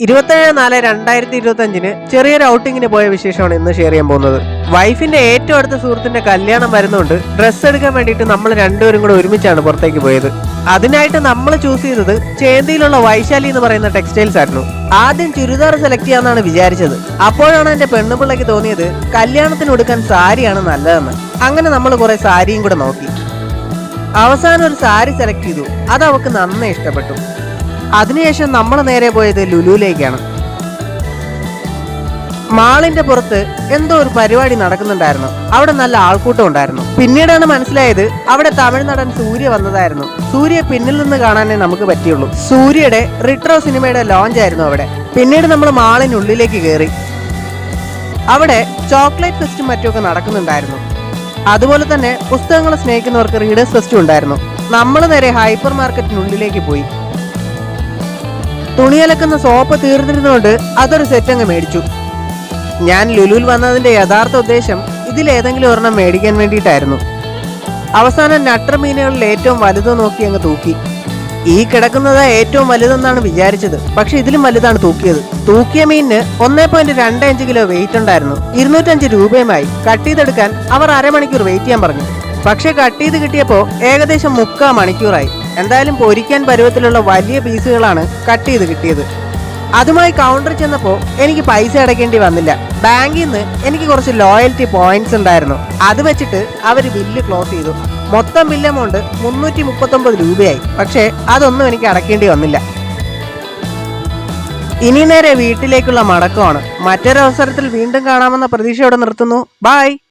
27/4/2025 ചെറിയൊരു ഔട്ടിങ്ങിന് പോയ വിശേഷമാണ് ഇന്ന് ഷെയർ ചെയ്യാൻ പോകുന്നത്. വൈഫിന്റെ ഏറ്റവും അടുത്ത സുഹൃത്തിന്റെ കല്യാണം വരുന്നുണ്ട്. ഡ്രസ്സ് എടുക്കാൻ വേണ്ടിയിട്ട് നമ്മൾ രണ്ടുപേരും കൂടെ ഒരുമിച്ചാണ് പുറത്തേക്ക് പോയത്. അതിനായിട്ട് നമ്മൾ ചൂസ് ചെയ്തത് ചേന്തിയിലുള്ള വൈശാലി എന്ന് പറയുന്ന ടെക്സ്റ്റൈൽസ് ആയിരുന്നു. ആദ്യം ചുരിദാർ സെലക്ട് ചെയ്യാന്നാണ് വിചാരിച്ചത്. അപ്പോഴാണ് എന്റെ പെണ്ണുപിള്ളയ്ക്ക് തോന്നിയത് കല്യാണത്തിന് ഉടുക്കാൻ സാരിയാണ് നല്ലതെന്ന്. അങ്ങനെ നമ്മൾ കുറെ സാരിയും കൂടെ നോക്കി. അവസാനം ഒരു സാരി സെലക്ട് ചെയ്തു. അത് അവൾക്ക് നന്നേ ഇഷ്ടപ്പെട്ടു. അതിനുശേഷം നമ്മൾ നേരെ പോയത് ലുലുവിലേക്കാണ്. മാളിന്റെ പുറത്ത് എന്തോ ഒരു പരിപാടി നടക്കുന്നുണ്ടായിരുന്നു. അവിടെ നല്ല ആൾക്കൂട്ടം ഉണ്ടായിരുന്നു. പിന്നീടാണ് മനസ്സിലായത് അവിടെ തമിഴ് നടൻ സൂര്യ വന്നതായിരുന്നു. സൂര്യ പിന്നിൽ നിന്ന് കാണാനേ നമുക്ക് പറ്റിയുള്ളൂ. സൂര്യയുടെ റിട്രോ സിനിമയുടെ ലോഞ്ച് ആയിരുന്നു അവിടെ. പിന്നീട് നമ്മൾ മാളിനുള്ളിലേക്ക് കയറി. അവിടെ ചോക്ലേറ്റ് ഫെസ്റ്റും മറ്റുമൊക്കെ നടക്കുന്നുണ്ടായിരുന്നു. അതുപോലെ തന്നെ പുസ്തകങ്ങളെ സ്നേഹിക്കുന്നവർക്ക് റീഡേഴ്സ് ഫെസ്റ്റും ഉണ്ടായിരുന്നു. നമ്മൾ നേരെ ഹൈപ്പർ മാർക്കറ്റിനുള്ളിലേക്ക് പോയി. തുണിയലക്കുന്ന സോപ്പ് തീർന്നിരുന്നുകൊണ്ട് അതൊരു സെറ്റ് അങ്ങ് മേടിച്ചു. ഞാൻ ലുലുവിൽ വന്നതിന്റെ യഥാർത്ഥ ഉദ്ദേശം ഇതിലേതെങ്കിലും ഒരെണ്ണം മേടിക്കാൻ വേണ്ടിയിട്ടായിരുന്നു. അവസാനം നട്ടർ മീനുകളിൽ ഏറ്റവും വലുത് നോക്കി അങ്ങ് തൂക്കി. ഈ കിടക്കുന്നത് ഏറ്റവും വലുതെന്നാണ് വിചാരിച്ചത്. പക്ഷെ ഇതിലും വലുതാണ് തൂക്കിയത്. തൂക്കിയ മീനിന് 1.25 കിലോ വെയിറ്റ് ഉണ്ടായിരുന്നു. 205 രൂപയുമായി. കട്ട് ചെയ്തെടുക്കാൻ അവർ അരമണിക്കൂർ വെയിറ്റ് ചെയ്യാൻ പറഞ്ഞു. പക്ഷെ കട്ട് ചെയ്ത് കിട്ടിയപ്പോൾ ഏകദേശം 3/4 മണിക്കൂറായി. എന്തായാലും പൊരിക്കാൻ പരുവത്തിലുള്ള വലിയ പീസുകളാണ് കട്ട് ചെയ്ത് കിട്ടിയത്. അതുമായി കൗണ്ടർ ചെന്നപ്പോൾ എനിക്ക് പൈസ അടയ്ക്കേണ്ടി വന്നില്ല. ബാങ്കിൽ നിന്ന് എനിക്ക് കുറച്ച് ലോയൽറ്റി പോയിന്റ്സ് ഉണ്ടായിരുന്നു. അത് വെച്ചിട്ട് അവർ ബില്ല് ക്ലോസ് ചെയ്തു. മൊത്തം ബില്ല് എമൗണ്ട് 339 രൂപയായി. പക്ഷേ അതൊന്നും എനിക്ക് അടയ്ക്കേണ്ടി വന്നില്ല. ഇനി നേരെ വീട്ടിലേക്കുള്ള മടക്കമാണ്. മറ്റൊരവസരത്തിൽ വീണ്ടും കാണാമെന്ന പ്രതീക്ഷയോടെ നിർത്തുന്നു. ബൈ.